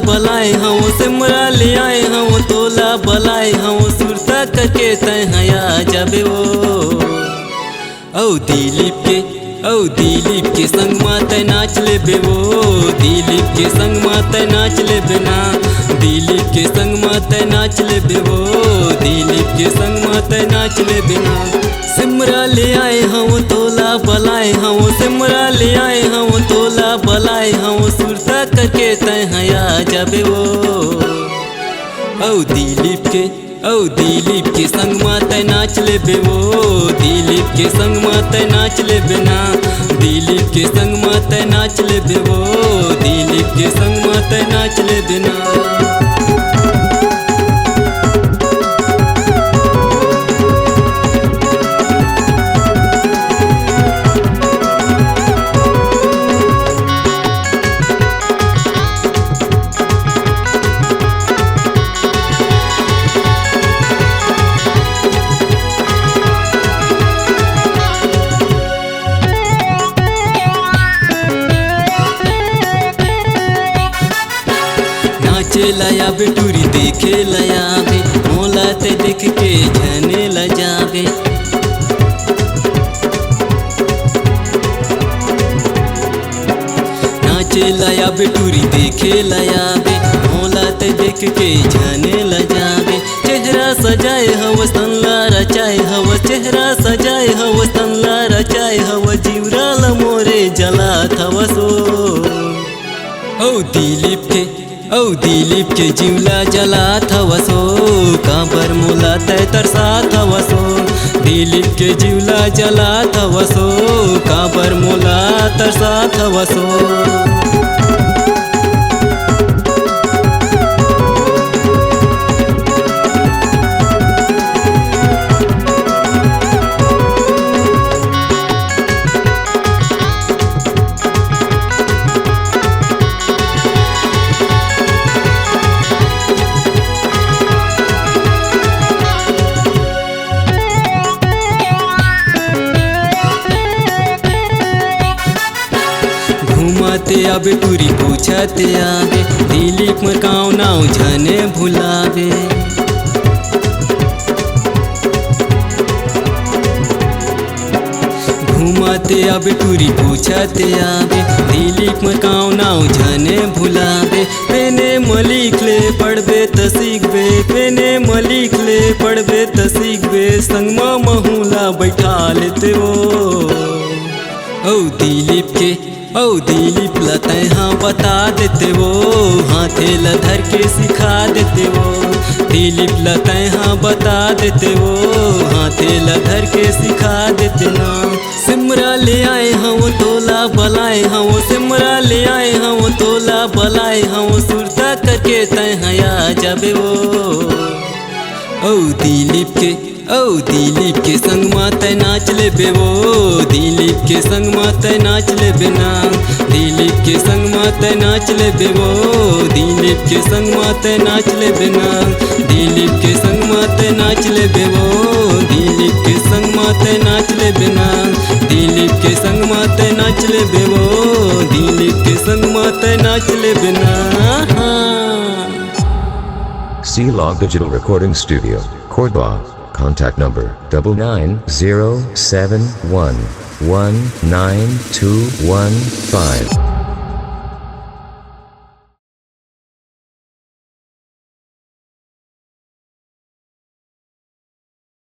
बलाए हूँ सिमरा ले आए हूँ तोला बलाए हूँ सुरता करके तय हया जाबे वो दिलीप के संग माते नाच ले बे वो दिलीप के संग माते नाच ले बिना दिलीप के संग माते नाच ले बे वो दिलीप के संग माते नाच ले बिना सिमरा ले आए हूँ तोला बलाए हूँ सिमरा ले आए हूँ तोला बलाए हूँ सुरता करके तय हया जाबे वो दिलीप के संग माते नाच ले बे वो दिलीप के संग माते नाच ले बिना दिलीप के संग माते नाच ले बे वो दिलीप के संग माते नाच ले बिना लया बेटूरी देखे लया बे मोला ते देख के झने ल जाबे नाचे लया बेटूरी देखे लया बे मोला ते देख के झने ल जाबे चेहरा सजाए हवस तनला रचाए हवस चेहरा सजाए हवस तनला रचाए हवस जीवराल मोरे जला थवसो दिलीप के जीवला जला थवसो काबर मोला तय तरसा थवसो दिलीप के जीवला जला थवसो काबर मोला तरसा थवसो घूमते आबे टूरी पूछते आबे दिलीप में काव नाव झने भुलाबे घूमते आबे टूरी पूछते आबे दिलीप में काव नाव झने भुलाबे पेने मलिक ले पढ़बे त सीखबे पेने मलिक ले पढ़बे त सीखबे संग महूला बैठा लेते दिलीप लतय हाँ बता देते वो हाथे लधर के सिखा देते वो दिलीप लतय हाँ बता देते वो हाथे लधर के सिखा देते ना सिमरा ले आए हूँ तोला बलाए हूँ सिमरा ले आए हूँ तोला बलाए हूँ सुरता करके तय हया जाबे वो दिलीप के संग माते नाच ले बे वो दिलीप के संग माते नाच ले बिना दिलीप के संग माते नाच ले बे वो दिलीप के संग माते नाच ले बिना दिलीप के संग माते नाच ले बे वो दिलीप के संग माते नाच ले बिना दिलीप के संग माते नाच ले बे वो दिलीप के संग माते नाच ले बिना C-Log Digital Recording Studio, Cordoba. Contact number 99071192115.